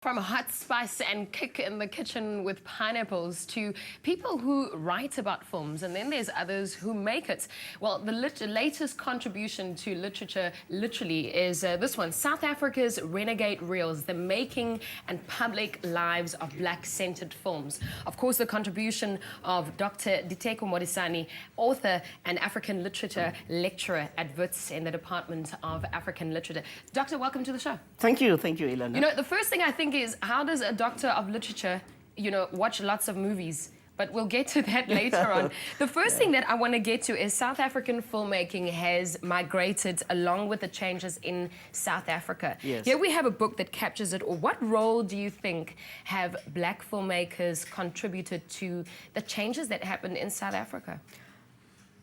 From hot spice and kick in the kitchen with pineapples to people who write about films, and then there's others who make it. Well, the latest contribution to literature, literally, is this one, South Africa's Renegade Reels, the making and public lives of black-centered films. Of course, the contribution of Dr. Diteko Modisani, author and African literature lecturer at Wits in the Department of African Literature. Doctor, welcome to the show. Thank you, Ilana. You know, the first thing I think is, how does a doctor of literature, watch lots of movies? But we'll get to that later on. The first thing that I want to get to is South African filmmaking has migrated along with the changes in South Africa. Yes. Here we have a book that captures it. Or what role do you think have black filmmakers contributed to the changes that happened in South Africa?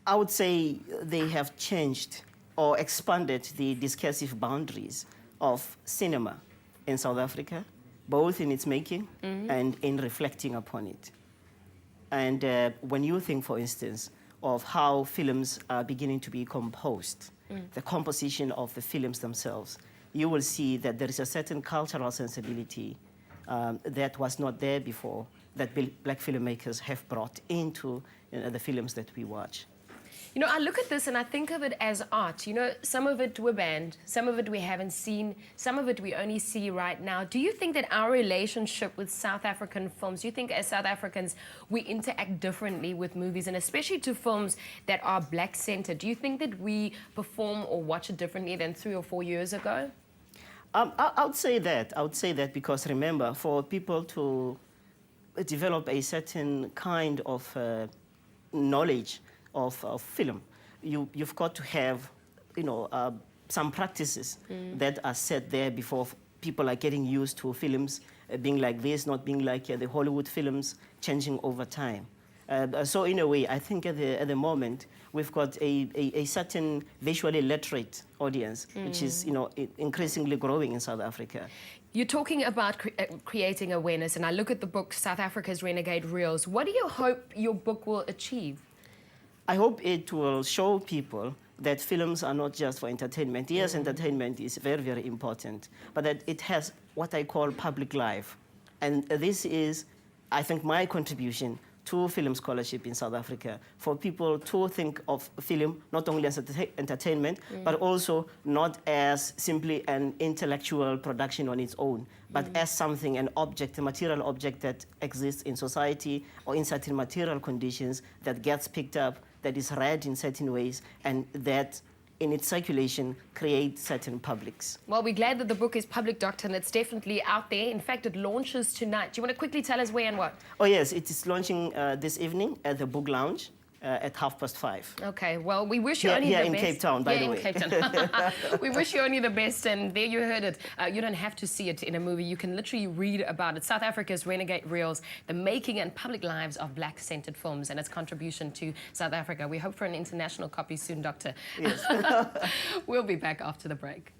I would say they have changed or expanded the discursive boundaries of cinema in South Africa, both in its making and in reflecting upon it. And when you think, for instance, of how films are beginning to be composed, the composition of the films themselves, you will see that there is a certain cultural sensibility that was not there before, that black filmmakers have brought into the films that we watch. You know, I look at this and I think of it as art. You know, some of it we're banned, some of it we haven't seen, some of it we only see right now. Do you think that our relationship with South African films, do you think as South Africans we interact differently with movies, and especially to films that are black-centered? Do you think that we perform or watch it differently than 3 or 4 years ago? I would say that. I would say that because, remember, for people to develop a certain kind of knowledge of film, you've got to have, some practices that are set there before people are getting used to films being like this, not being like the Hollywood films, changing over time. So in a way, I think at the moment, we've got a certain visually literate audience, which is, increasingly growing in South Africa. You're talking about creating awareness, and I look at the book, South Africa's Renegade Reels. What do you hope your book will achieve? I hope it will show people that films are not just for entertainment. Yes, entertainment is very, very important, but that it has what I call public life. And this is, I think, my contribution to film scholarship in South Africa, for people to think of film not only as entertainment, but also not as simply an intellectual production on its own, but as something, an object, a material object that exists in society or in certain material conditions, that gets picked up, that is read in certain ways, and that in its circulation create certain publics. Well, we're glad that the book is public, Doctor, and it's definitely out there. In fact, it launches tonight. Do you want to quickly tell us where and what? Oh, yes, it is launching this evening at the Book Lounge at 5:30. Okay, well, we wish you only the best. Here in Cape Town, by the way. Cape Town. We wish you only the best, and there you heard it. You don't have to see it in a movie. You can literally read about it. South Africa's Renegade Reels, the making and public lives of black-centered films, and its contribution to South Africa. We hope for an international copy soon, Doctor. Yes. We'll be back after the break.